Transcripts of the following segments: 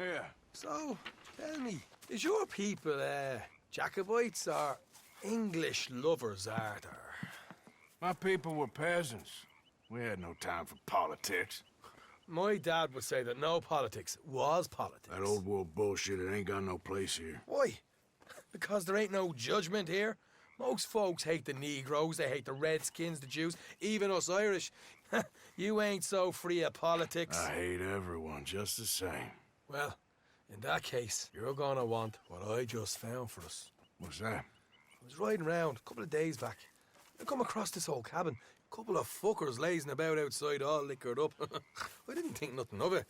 Yeah. So, tell me, is your people, Jacobites or English lovers, Arthur? My people were peasants. We had no time for politics. My dad would say that no politics was politics. That old world bullshit, it ain't got no place here. Why? Because there ain't no judgment here? Most folks hate the Negroes, they hate the Redskins, the Jews, even us Irish. You ain't so free of politics. I hate everyone just the same. Well, in that case, you're gonna want what I just found for us. What's that? I was riding around a couple of days back. I come across this old cabin. A couple of fuckers lazing about outside all liquored up. I didn't think nothing of it.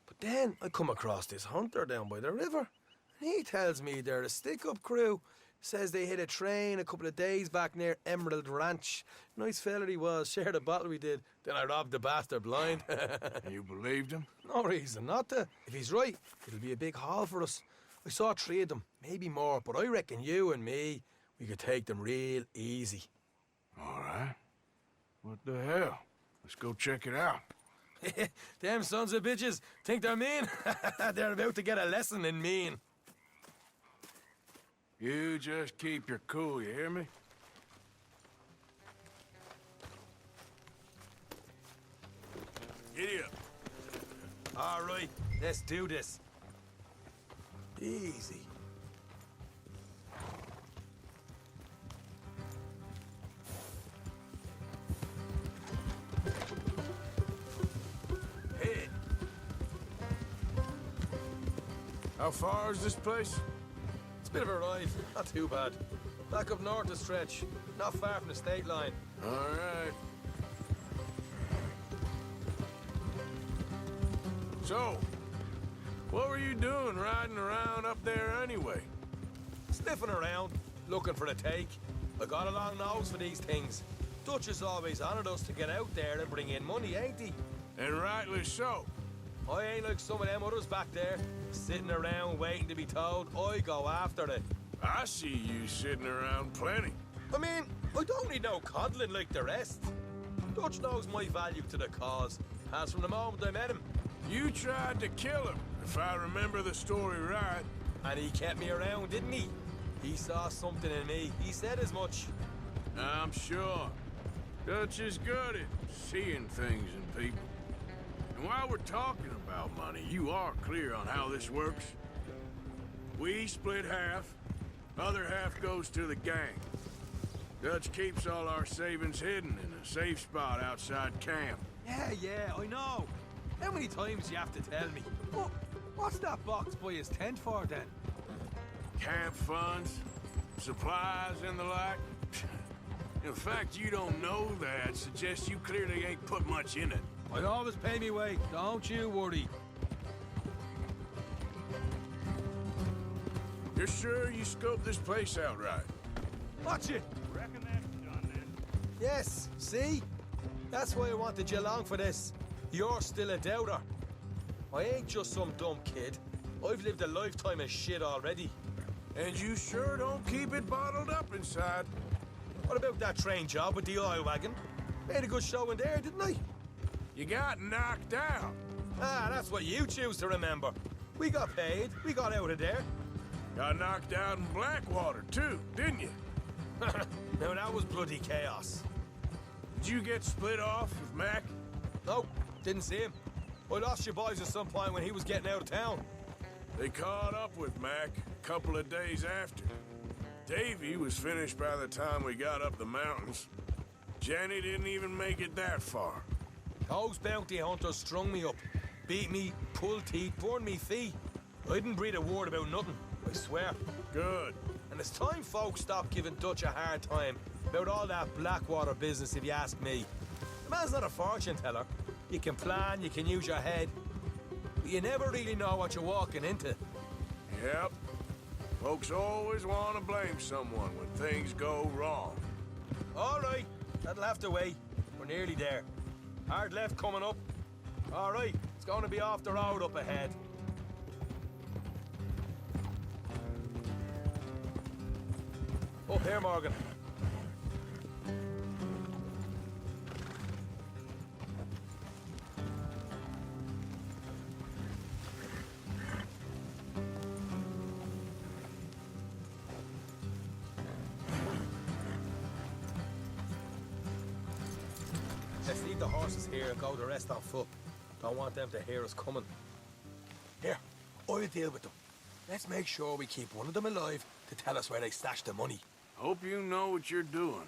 But then I come across this hunter down by the river. And he tells me they're a stick-up crew. Says they hit a train a couple of days back near Emerald Ranch. Nice fella he was, shared a bottle we did. Then I robbed the bastard blind. You believed him? No reason not to. If he's right, it'll be a big haul for us. I saw 3 of them, maybe more, but I reckon you and me, we could take them real easy. All right. What the hell? Let's go check it out. Them sons of bitches think they're mean. They're about to get a lesson in mean. You just keep your cool, you hear me? Giddy up. All right, let's do this. Easy. Hey. How far is this place? It's a bit of a ride, not too bad. Back up north a stretch, not far from the state line. All right. So, what were you doing riding around up there anyway? Sniffing around, looking for a take. I got a long nose for these things. Dutch has always honoured us to get out there and bring in money, ain't he? And rightly so. I ain't like some of them others back there, sitting around waiting to be told. I go after it. I see you sitting around plenty. I mean, I don't need no coddling like the rest. Dutch knows my value to the cause, as from the moment I met him. You tried to kill him, if I remember the story right. And he kept me around, didn't he? He saw something in me. He said as much. I'm sure. Dutch is good at seeing things in people. And while we're talking about money, you are clear on how this works? We split half, other half goes to the gang. Dutch keeps all our savings hidden in a safe spot outside camp. Yeah, I know. How many times do you have to tell me? What's that box by his tent for, then? Camp funds, supplies, and the like. The fact you don't know that suggests you clearly ain't put much in it. I always pay me way, don't you worry. You're sure you scoped this place out right? Watch it! Reckon that's done then. Yes, see? That's why I wanted you along for this. You're still a doubter. I ain't just some dumb kid. I've lived a lifetime of shit already. And you sure don't keep it bottled up inside. What about that train job with the oil wagon? Made a good show in there, didn't I? You got knocked out. Ah, that's what you choose to remember. We got paid. We got out of there. Got knocked out in Blackwater, too, didn't you? Now, that was bloody chaos. Did you get split off with Mac? Nope, didn't see him. I lost your boys at some point when he was getting out of town. They caught up with Mac a couple of days after. Davy was finished by the time we got up the mountains. Jenny didn't even make it that far. Those bounty hunters strung me up, beat me, pulled teeth, burned me feet. I didn't breathe a word about nothing, I swear. Good. And it's time folks stop giving Dutch a hard time about all that Blackwater business, if you ask me. The man's not a fortune teller. You can plan, you can use your head, but you never really know what you're walking into. Yep. Folks always want to blame someone when things go wrong. All right, that'll have to wait. We're nearly there. Hard left coming up. All right, it's going to be off the road up ahead. Up here, Morgan. horses here and go the rest on foot. Don't want them to hear us coming. Here, I'll deal with them. Let's make sure we keep one of them alive to tell us where they stashed the money. Hope you know what you're doing.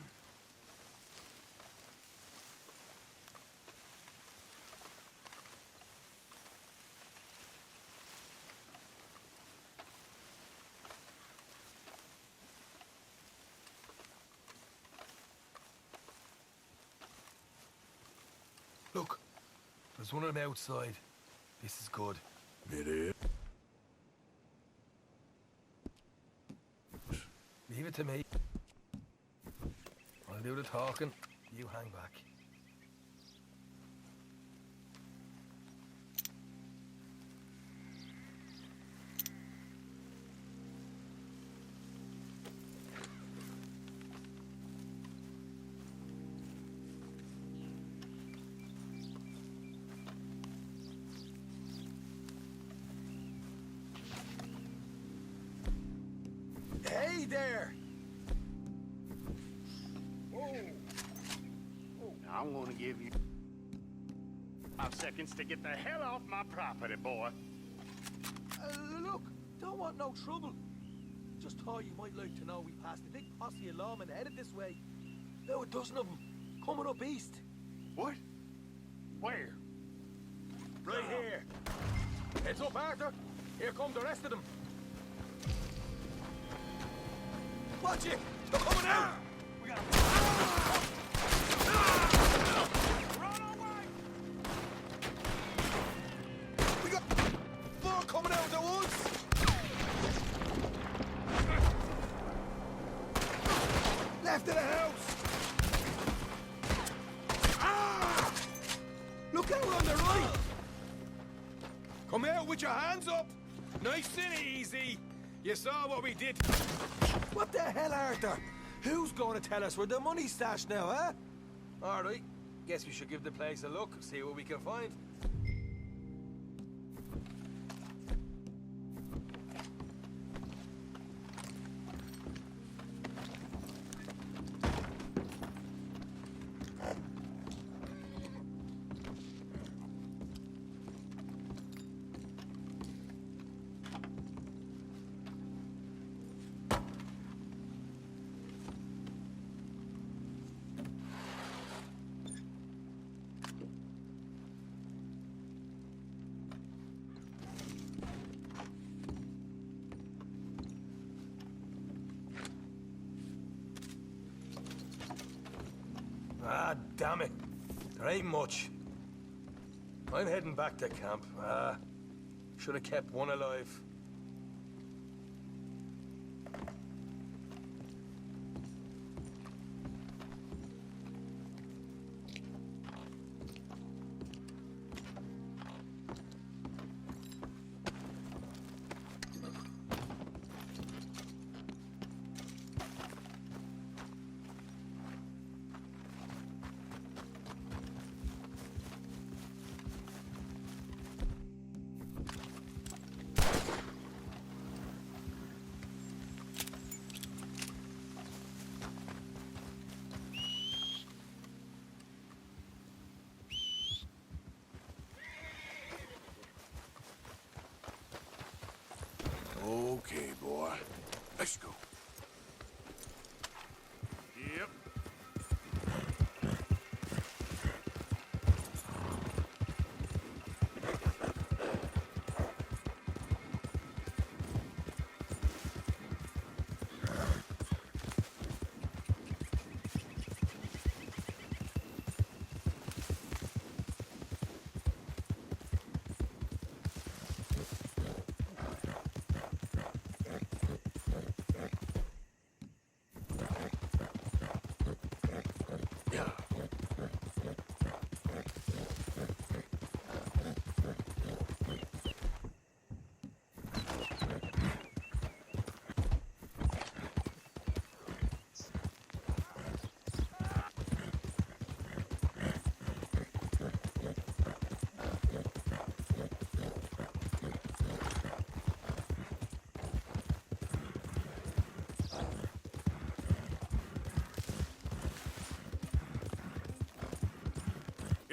Look, there's one of them outside. This is good. It is. Leave it to me. I'll do the talking. You hang back. Hey there! I'm gonna give you 5 seconds to get the hell off my property, boy. Look, don't want no trouble. Just thought you might like to know we passed a big posse of lawmen headed this way. Now a dozen of them, coming up east. What? Where? Right here. Heads up, Arthur. Here come the rest of them. Watch it! They're coming out! We got run away! We got more coming out at once! Left of the house! Ah! Look out on the right! Come out with your hands up! Nice and easy! You saw what we did. What the hell, Arthur? Who's going to tell us where the money's stashed now, huh? All right. Guess we should give the place a look, see what we can find. Ah, damn it. There ain't much. I'm heading back to camp. Should have kept one alive. Okay, boy. Let's go. Yep.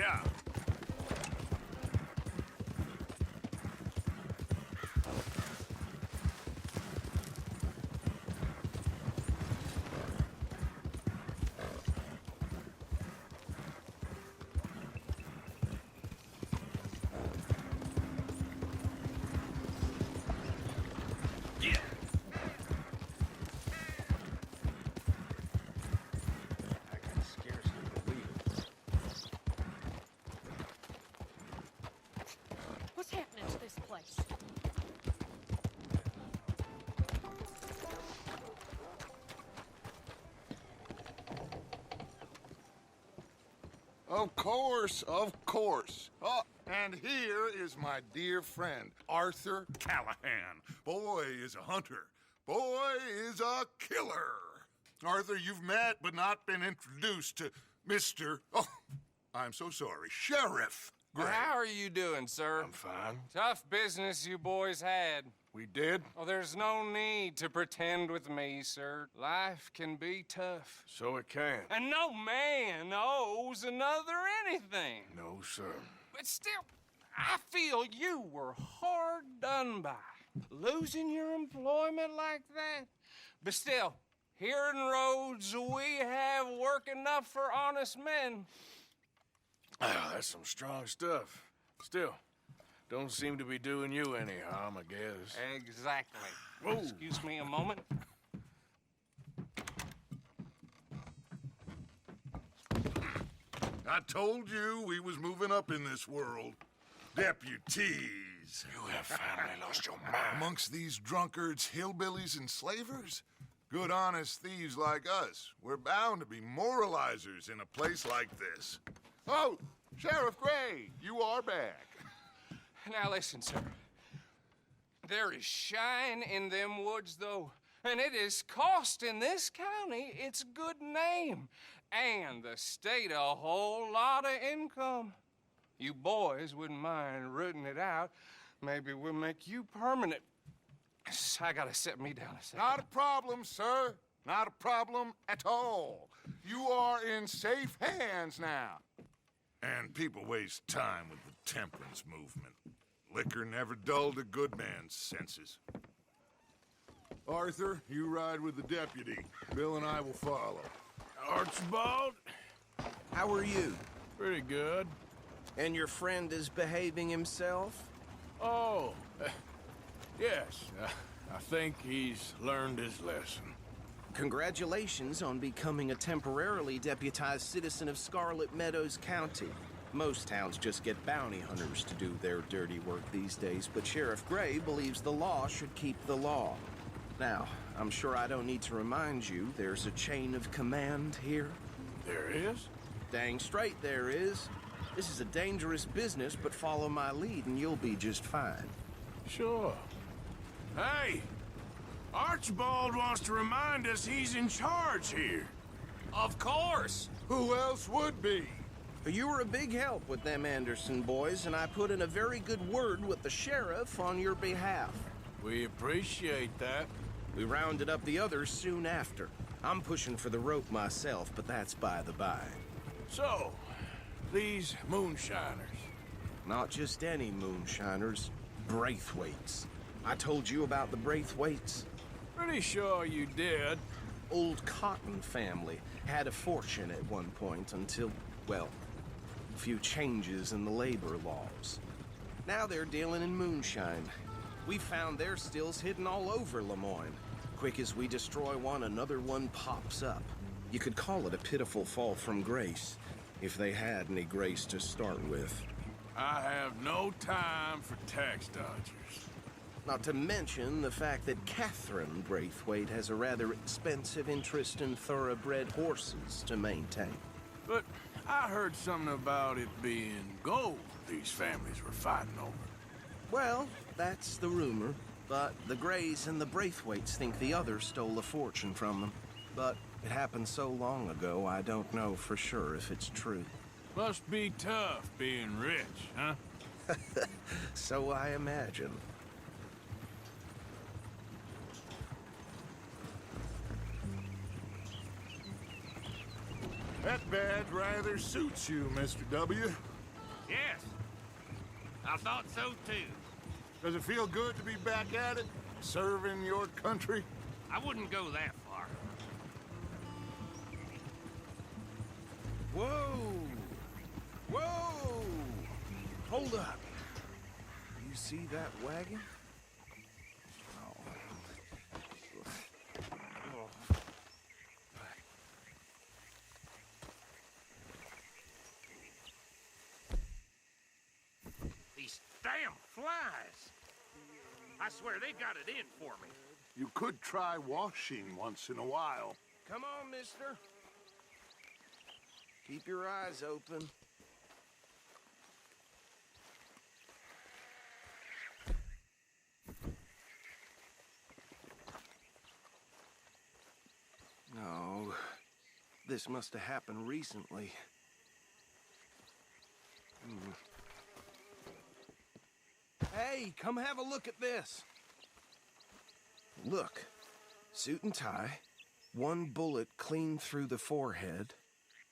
Yeah. Yeah. I can scarcely believe it. What's happening to this place? Of course, of course. Oh, and here is my dear friend, Arthur Callahan. Boy is a hunter. Boy is a killer. Arthur, you've met but not been introduced to Mr. Oh, I'm so sorry, Sheriff Gray. Well, how are you doing, sir? I'm fine. Tough business you boys had. We did? Oh, there's no need to pretend with me, sir. Life can be tough. So it can. And no man owes another anything. No, sir. But still, I feel you were hard done by. Losing your employment like that. But still, here in Rhodes, we have work enough for honest men. Ah, that's some strong stuff. Still, don't seem to be doing you any harm, I guess. Exactly. Whoa. Excuse me a moment. I told you we was moving up in this world. Deputies. You have finally lost your mind. Amongst these drunkards, hillbillies, and slavers? Good honest thieves like us. We're bound to be moralizers in a place like this. Oh, Sheriff Gray, you are back. Now listen, sir. There is shine in them woods, though, and it is costing this county its good name and the state a whole lot of income. You boys wouldn't mind rooting it out. Maybe we'll make you permanent. I gotta set me down a second. Not a problem, sir. Not a problem at all. You are in safe hands now. And people waste time with the temperance movement. Liquor never dulled a good man's senses. Arthur, you ride with the deputy. Bill and I will follow. Archibald? How are you? Pretty good. And your friend is behaving himself? Oh, yes. I think he's learned his lesson. Congratulations on becoming a temporarily deputized citizen of Scarlet Meadows County. Most towns just get bounty hunters to do their dirty work these days, but Sheriff Gray believes the law should keep the law. Now, I'm sure I don't need to remind you there's a chain of command here. There is? Dang straight there is. This is a dangerous business, but follow my lead and you'll be just fine. Sure. Hey! Archibald wants to remind us he's in charge here. Of course! Who else would be? You were a big help with them Anderson boys, and I put in a very good word with the sheriff on your behalf. We appreciate that. We rounded up the others soon after. I'm pushing for the rope myself, but that's by the by. So, these moonshiners. Not just any moonshiners, Braithwaites. I told you about the Braithwaites. Pretty sure you did. Old Cotton family had a fortune at one point until, well, a few changes in the labor laws. Now they're dealing in moonshine. We found their stills hidden all over Lemoyne. Quick as we destroy one, another one pops up. You could call it a pitiful fall from grace, if they had any grace to start with. I have no time for tax dodgers. Not to mention the fact that Catherine Braithwaite has a rather expensive interest in thoroughbred horses to maintain. But I heard something about it being gold these families were fighting over. Well, that's the rumor. But the Grays and the Braithwaites think the others stole a fortune from them. But it happened so long ago, I don't know for sure if it's true. Must be tough being rich, huh? So I imagine. That badge rather suits you, Mr. W. I thought so too. Does it feel good to be back at it? Serving your country? I wouldn't go that far. Whoa! Whoa! Hold up. You see that wagon? These damn flies. I swear they got it in for me. You could try washing once in a while. Come on, mister. Keep your eyes open. No, this must have happened recently. Hey, come have a look at this. Look, suit and tie, one bullet clean through the forehead.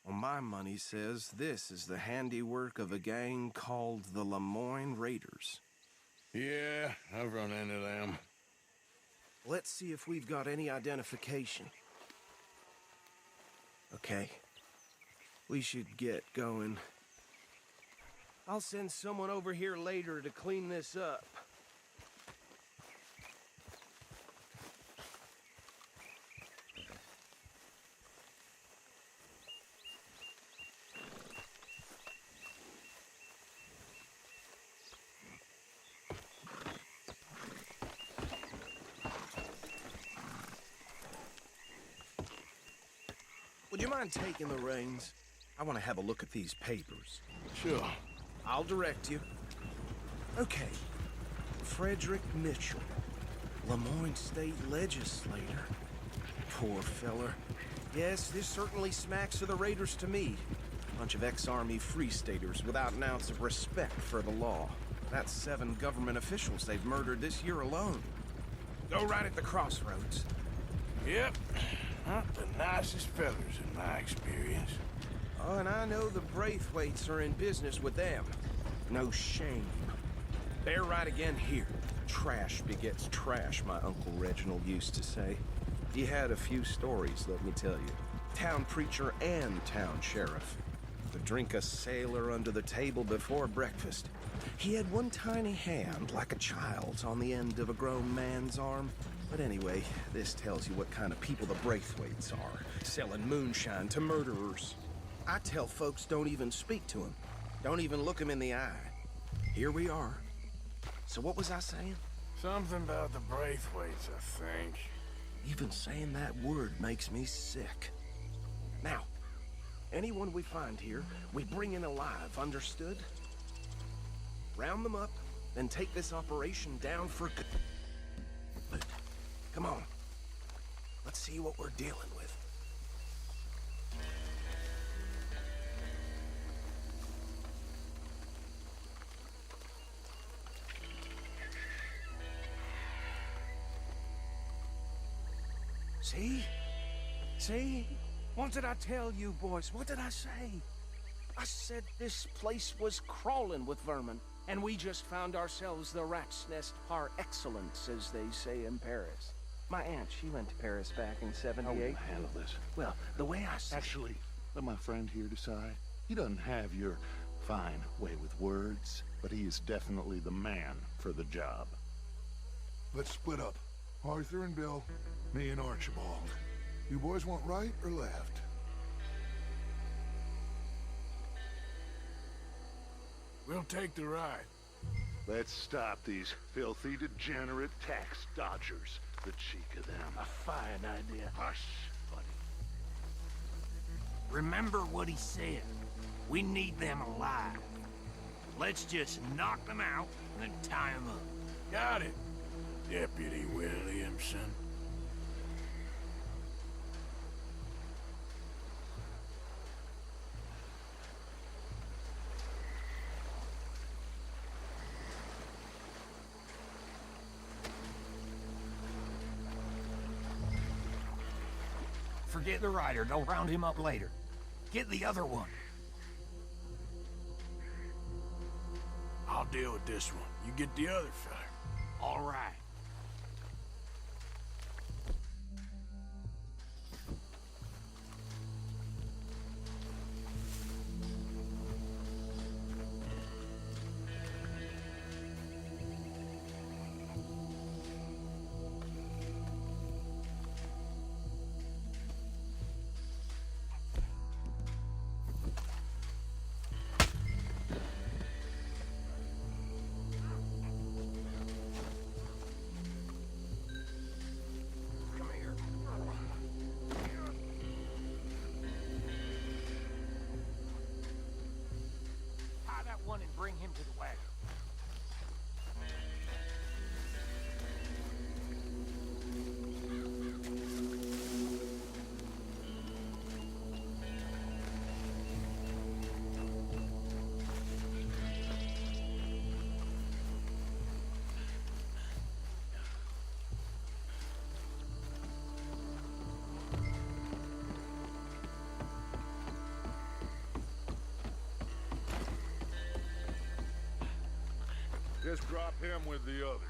Well, my money says this is the handiwork of a gang called the Lemoyne Raiders. Yeah, I've run into them. Let's see if we've got any identification. Okay. We should get going. I'll send someone over here later to clean this up. Would you mind taking the reins? I want to have a look at these papers. Sure. I'll direct you. Okay. Frederick Mitchell, Lemoyne State Legislator. Poor feller. Yes, this certainly smacks of the Raiders to me. Bunch of ex-Army Free Staters without an ounce of respect for the law. That's 7 government officials they've murdered this year alone. Go right at the crossroads. Yep. Not the nicest fellas in my experience. Oh, and I know the Braithwaites are in business with them. No shame. They're right again here. Trash begets trash, my Uncle Reginald used to say. He had a few stories, let me tell you. Town preacher and town sheriff. Would drink a sailor under the table before breakfast. He had one tiny hand, like a child's, on the end of a grown man's arm. But anyway, this tells you what kind of people the Braithwaites are. Selling moonshine to murderers. I tell folks don't even speak to him. Don't even look him in the eye. Here we are. So what was I saying? Something about the Braithwaites, I think. Even saying that word makes me sick. Now, anyone we find here, we bring in alive, understood? Round them up, then take this operation down for good. Come on. Let's see what we're dealing with. See? See? What did I tell you, boys? What did I say? I said this place was crawling with vermin, and we just found ourselves the rat's nest par excellence, as they say in Paris. My aunt, she went to Paris back in '78. How will you handle this? Well, the way I see Actually, let my friend here decide. He doesn't have your fine way with words, but he is definitely the man for the job. Let's split up. Arthur and Bill, me and Archibald. You boys want right or left? We'll take the ride. Let's stop these filthy, degenerate tax dodgers. The cheek of them. A fine idea. Hush, buddy. Remember what he said. We need them alive. Let's just knock them out and then tie them up. Got it, Deputy Williamson. Forget the rider. They'll round him up later. Get the other one. I'll deal with this one. You get the other fella. All right. Tie that one and bring him to the wagon. Just drop him with the others.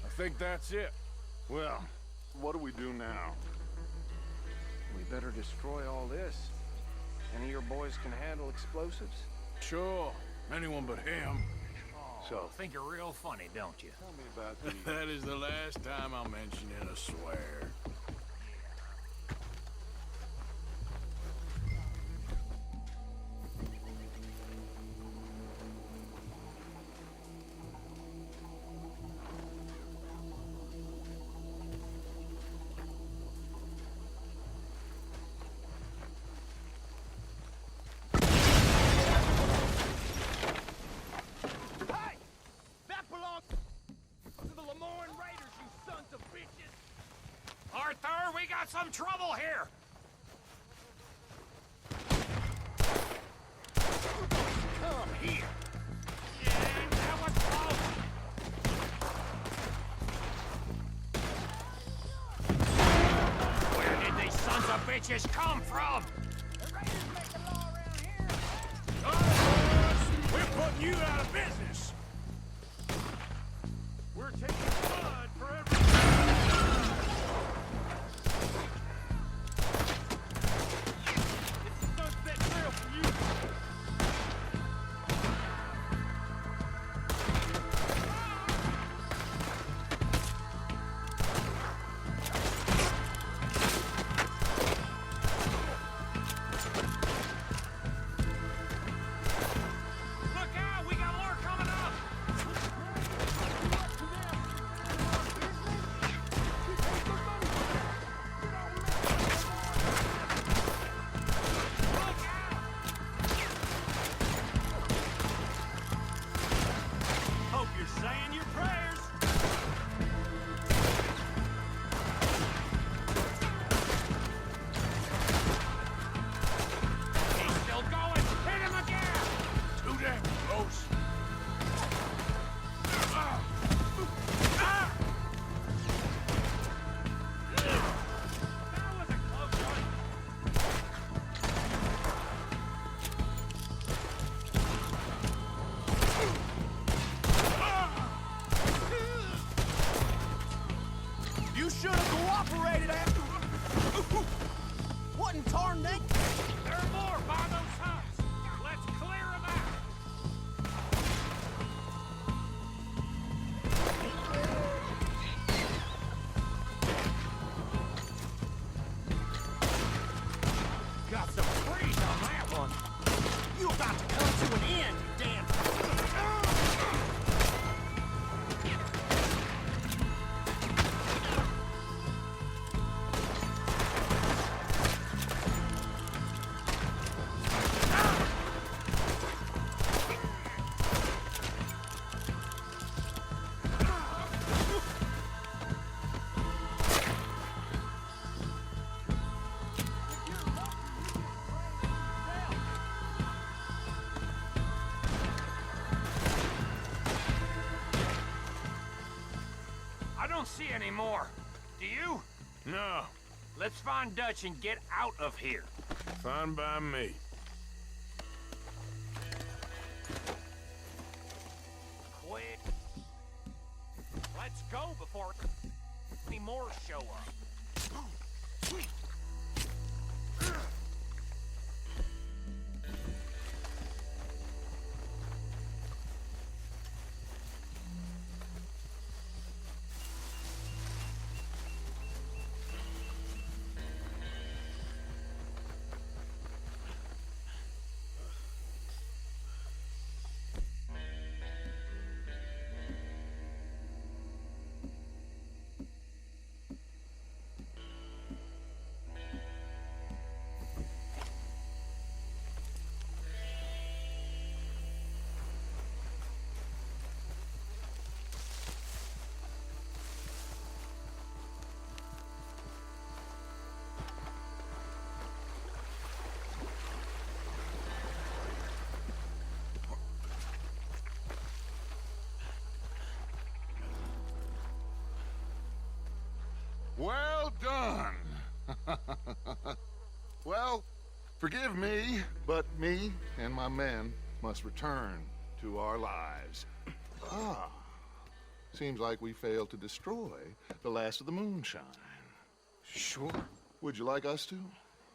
I think that's it. Well, what do we do now? We better destroy all this. Any of your boys can handle explosives? Sure. Anyone but him. So, think you're real funny, don't you? Tell me about the... That is the last time I'm mentioning a swear. Arthur, we got some trouble here! Come here! Yeah, that was close! Where did these sons of bitches come from? The raiders make the law around here. All right, boys, we're putting you out of business. We're taking blood for every... You should have cooperated after... What in tarn name? There are more by those huts! Let's clear them out! Got some freeze on that one! You about to come to an end, you damn... I don't see any more. Do you? No, Let's find Dutch and get out of here. Fine by me. Quick. Let's go before any more show up. Well done. Well, forgive me, but me and my men must return to our lives. Ah, seems like we failed to destroy the last of the moonshine. Sure. Would you like us to?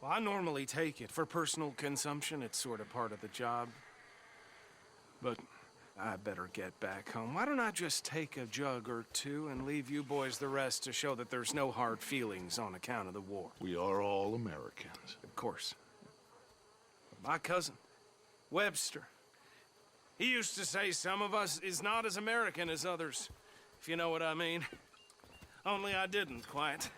Well, I normally take it for personal consumption. It's sort of part of the job. But I better get back home. Why don't I just take a jug or two and leave you boys the rest to show that there's no hard feelings on account of the war? We are all Americans. Of course. My cousin, Webster, he used to say some of us is not as American as others, if you know what I mean. Only I didn't quite.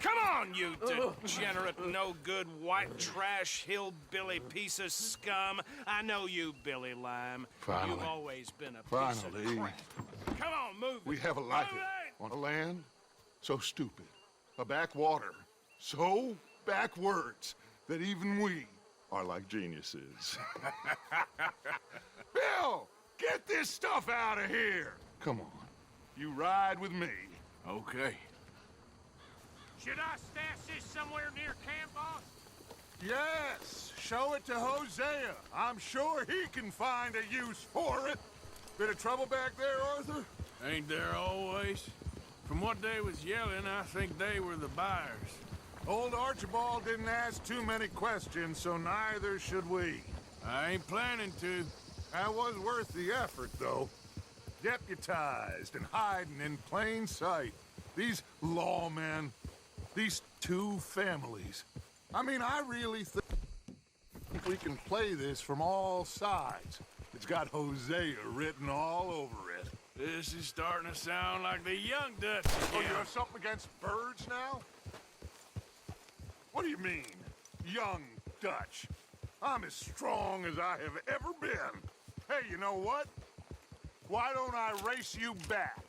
Come on, you degenerate, no-good, white trash, hillbilly piece of scum. I know you, Billy Lime. Finally. You've always been a piece Finally. of crap. Come on, move it. We have a life Move it! on a land so stupid, a backwater so backwards that even we are like geniuses. Bill, get this stuff out of here. Come on, you ride with me. Okay. Should I stash this somewhere near camp, boss? Yes, show it to Hosea. I'm sure he can find a use for it. Bit of trouble back there, Arthur? Ain't there always? From what they was yelling, I think they were the buyers. Old Archibald didn't ask too many questions, so neither should we. I ain't planning to. That was worth the effort, though. Deputized and hiding in plain sight. These lawmen, these two families. I mean, I really think we can play this from all sides. It's got Hosea written all over it. This is starting to sound like the young Dutch Oh, again. you have something against birds now? What do you mean, young Dutch? I'm as strong as I have ever been. Hey, you know what? Why don't I race you back?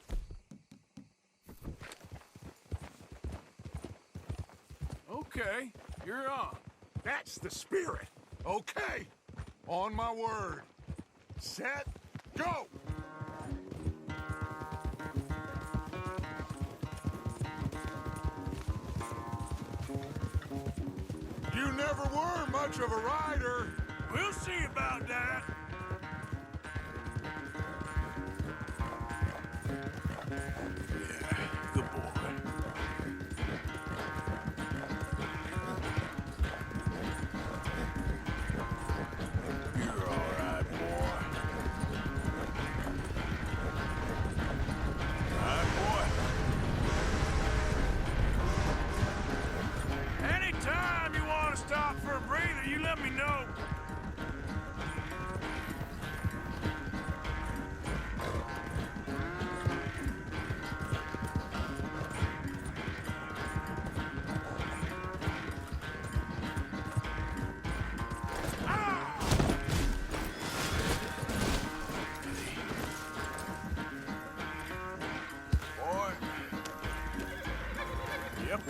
Okay, you're on. That's the spirit. Okay. On my word. Set, go! You never were much of a rider. We'll see about that. Yeah, good boy. You're all right, boy. All right, boy. Anytime you want to stop for a breather, you let me know. Boy. Yep.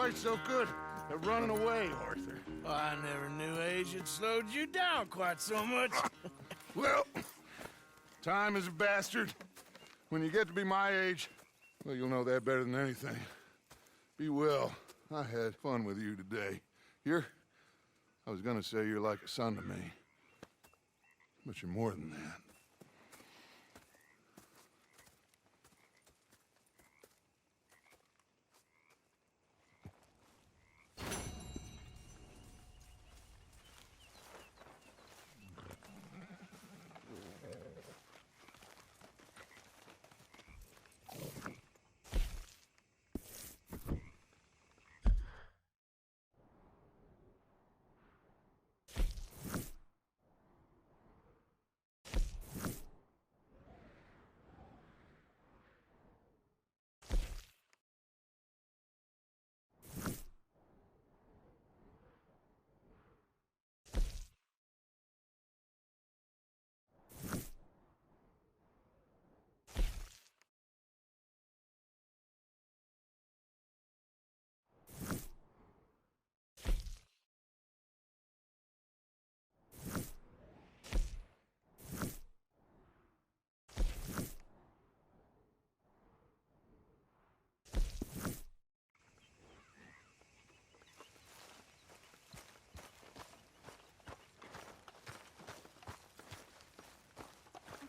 quite so good at running away, Arthur. Well, I never knew age had slowed you down quite so much. Well, time is a bastard. When you get to be my age, well, you'll know that better than anything. Be well. I had fun with you today. I was gonna say you're like a son to me, but you're more than that.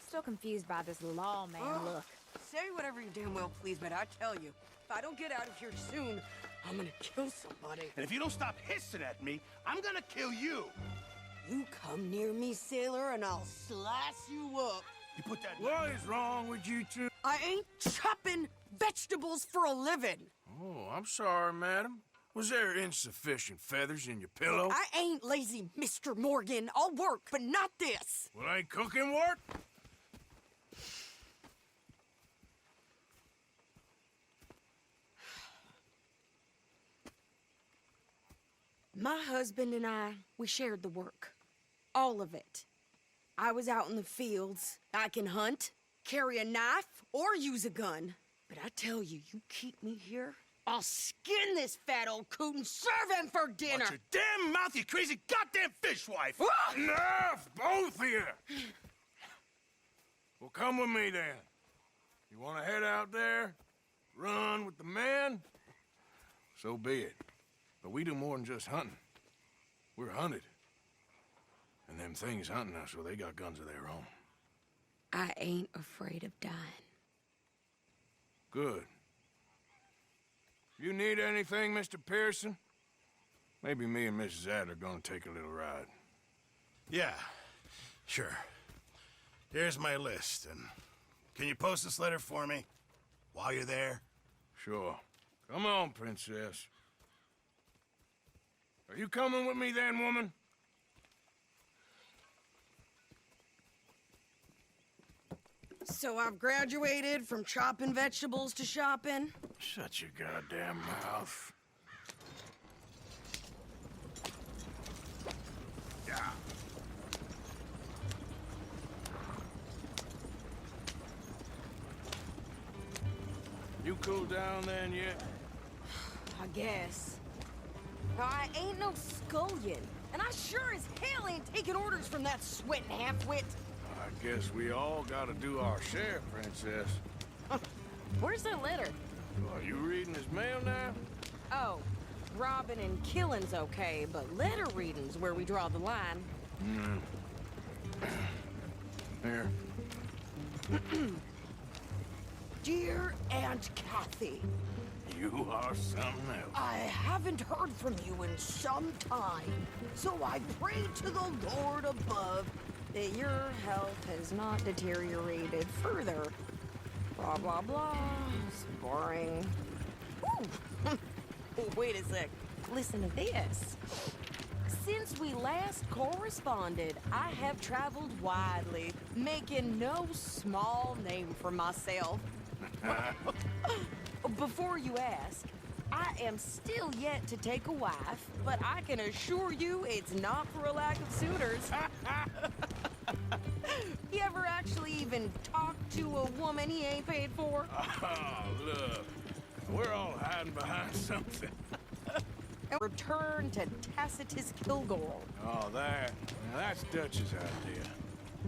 Still confused by this lawman look. Say whatever you damn well please, but I tell you, if I don't get out of here soon, I'm gonna kill somebody. And if you don't stop hissing at me, I'm gonna kill you. You come near me, sailor, and I'll slice you up. You put that... What is wrong with you two? I ain't chopping vegetables for a living. Oh, I'm sorry, madam. Was there insufficient feathers in your pillow? I ain't lazy, Mr. Morgan. I'll work, but not this. Well, ain't cooking work? My husband and I, we shared the work. All of it. I was out in the fields. I can hunt, carry a knife, or use a gun. But I tell you, you keep me here, I'll skin this fat old coot and serve him for dinner. Watch your damn mouth, you crazy goddamn fishwife! Enough, both of you! Well, come with me, then. You want to head out there? Run with the men? So be it. But we do more than just hunting. We're hunted. And them things hunting us, well, they got guns of their own. I ain't afraid of dying. Good. You need anything, Mr. Pearson? Maybe me and Mrs. Adler gonna take a little ride. Yeah, sure. Here's my list, and can you post this letter for me while you're there? Sure. Come on, Princess. Are you coming with me then, woman? So I've graduated from chopping vegetables to shopping. Shut your goddamn mouth. Yeah. You cooled down then yet? I guess. I ain't no scullion, and I sure as hell ain't taking orders from that sweating half-wit. I guess we all gotta do our share, Princess. Where's that letter? Are you reading his mail now? Oh, robbing and killing's okay, but letter reading's where we draw the line. Here. Dear Aunt Kathy, You are something else. I haven't heard from you in some time, so I pray to the Lord above that your health has not deteriorated further. Blah, blah, blah. It's boring. Ooh. Oh, wait a sec. Listen to this. Since we last corresponded, I have traveled widely, making no small name for myself. Before you ask, I am still yet to take a wife, but I can assure you it's not for a lack of suitors. You ever actually even talk to a woman he ain't paid for? Oh, look. We're all hiding behind something. and return to Tacitus Kilgore. Oh, that. Now that's Dutch's idea.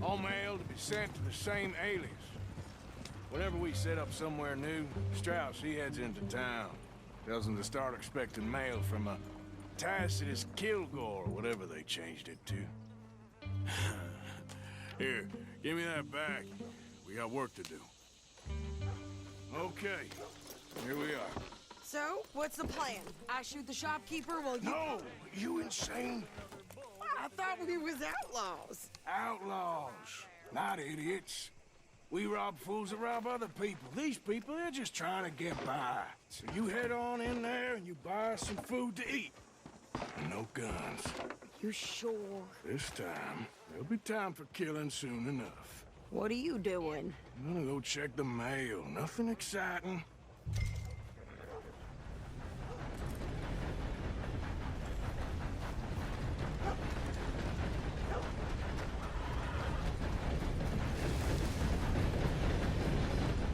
All mail to be sent to the same alias. Whenever we set up somewhere new, Strauss, he heads into town. Tells them to start expecting mail from a Tacitus Kilgore, whatever they changed it to. Here, give me that back. We got work to do. Okay, here we are. So, what's the plan? I shoot the shopkeeper while you... No! You insane? I thought we was outlaws. Outlaws, not idiots. We rob fools that rob other people. These people, they're just trying to get by. So you head on in there and you buy us some food to eat. And no guns. You're sure? This time, there'll be time for killing soon enough. What are you doing? I'm gonna go check the mail. Nothing exciting.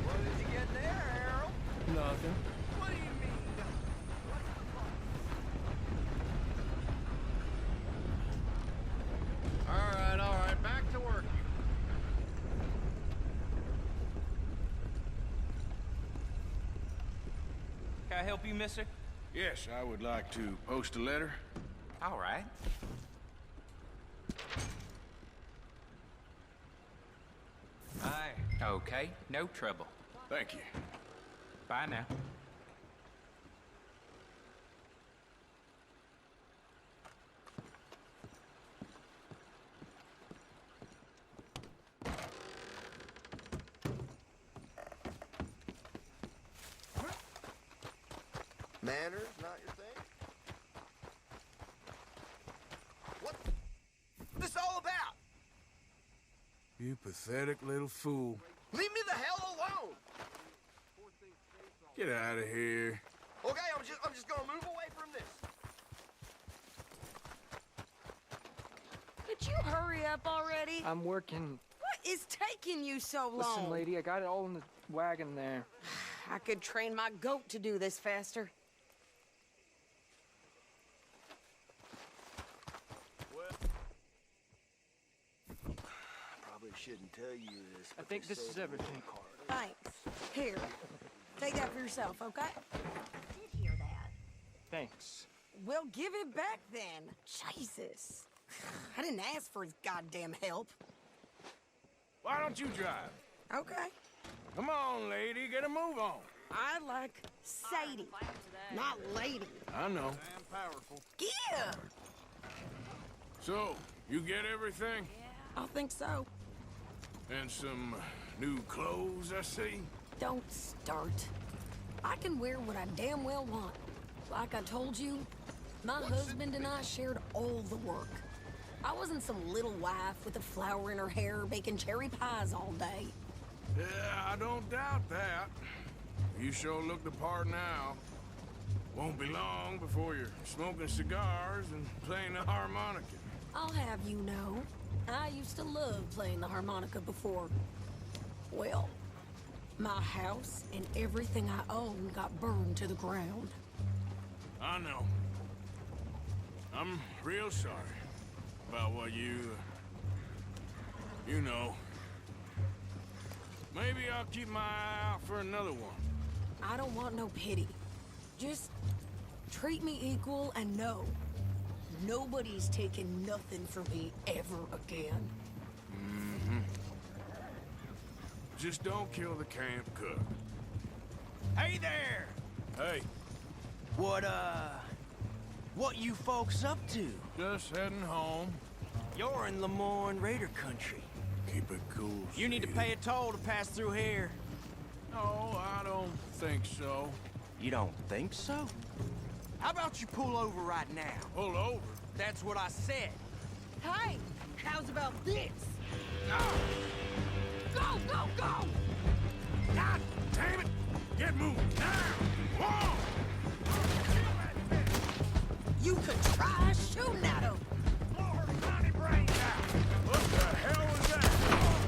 What did you get there, Harold? Nothing. What do you mean? All right, back to work. Can I help you, mister? Yes, I would like to post a letter. All right. Aye. Okay, no trouble. Thank you. Bye now. Manners, not your thing? What's this all about? You pathetic little fool. Leave me the hell alone! Get out of here. Okay, I'm just gonna move away from this. Could you hurry up already? I'm working. What is taking you so long? Listen, lady, I got it all in the wagon there. I could train my goat to do this faster. Probably shouldn't tell you this. I think this is everything. Thanks. Here, take that for yourself, okay? Did hear that. Thanks. Well, give it back then. Jesus. I didn't ask for his goddamn help. Why don't you drive? Okay. Come on, lady, get a move on. I like Sadie, not lady. I know. Yeah. So, you get everything? I think so. And some new clothes, I see? Don't start. I can wear what I damn well want. Like I told you, my husband and I shared all the work. I wasn't some little wife with a flower in her hair baking cherry pies all day. Yeah, I don't doubt that. You sure look the part now. Won't be long before you're smoking cigars and playing the harmonica. I'll have you know, I used to love playing the harmonica before. Well, my house and everything I own got burned to the ground. I know. I'm real sorry about what you know. Maybe I'll keep my eye out for another one. I don't want no pity. Just treat me equal and know nobody's taking nothing from me ever again. Mm-hmm. Just don't kill the camp cook. Hey there! Hey, What you folks up to? just heading home. You're in Lemoyne Raider country. Keep it cool. You need to Sadie. pay a toll to pass through here. No, I don't think so. You don't think so? How about you pull over right now? Pull over. That's what I said. Hey, how's about this? Go, go, go! God damn it! Get moving now! Whoa! You could try shooting at him. What the hell was that?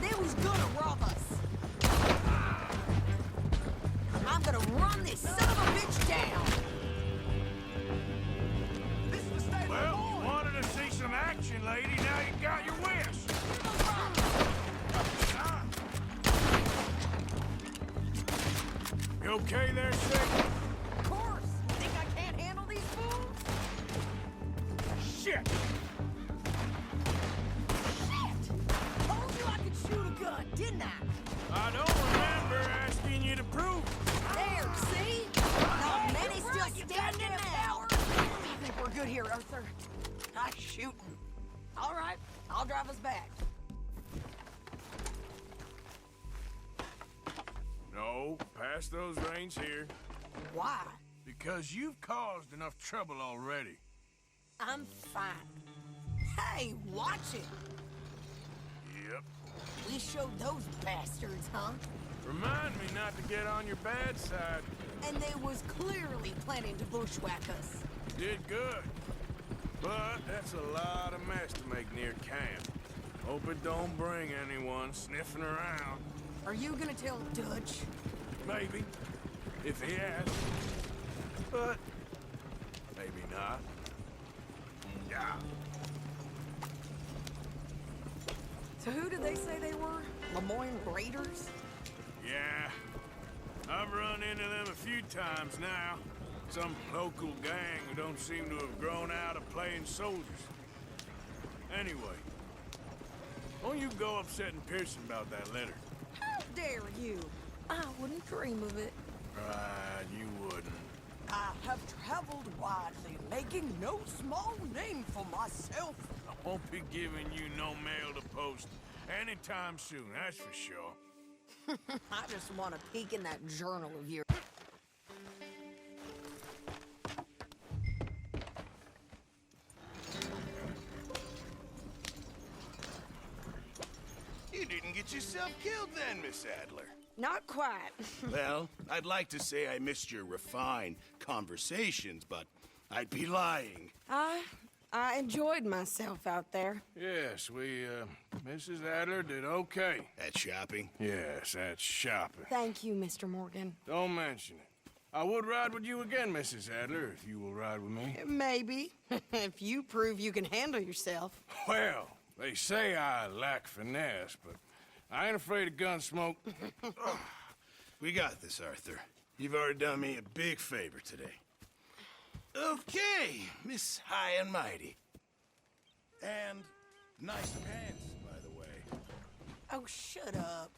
They was gonna rob us. I'm gonna run this son of a bitch down. action, lady. Now you got your wish. You okay there, Sick? Of course! Think I can't handle these fools? Shit! Shit! Told you I could shoot a gun, didn't I? I don't remember asking you to prove. There, see? Not many still standing now. I think we're good here, Arthur. Nice shooting. All right, I'll drive us back. No, pass those reins here. Why? Because you've caused enough trouble already. I'm fine. Hey, watch it. Yep. We showed those bastards, huh? Remind me not to get on your bad side. And they was clearly planning to bushwhack us. Did good. But that's a lot of mess to make near camp. Hope it don't bring anyone sniffing around. Are you gonna tell Dutch? Maybe. If he asks. But maybe not. Yeah. So who did they say they were? Lemoyne Raiders? Yeah. I've run into them a few times now. Some local gang who don't seem to have grown out of playing soldiers. Anyway, don't you go upsetting Pearson about that letter. How dare you? I wouldn't dream of it. Right, you wouldn't. I have traveled widely, making no small name for myself. I won't be giving you no mail to post anytime soon, that's for sure. I just want to peek in that journal of yours. You didn't get yourself killed then, Miss Adler. Not quite. Well, I'd like to say I missed your refined conversations, but I'd be lying. I enjoyed myself out there. Yes, Mrs. Adler did okay. At shopping? Yes, that's shopping. Thank you, Mr. Morgan. Don't mention it. I would ride with you again, Mrs. Adler, if you will ride with me. Maybe. If you prove you can handle yourself. Well, they say I lack finesse, but I ain't afraid of gun smoke. We got this, Arthur. You've already done me a big favor today. Okay, Miss High and Mighty. And nice pants, by the way. Oh, shut up.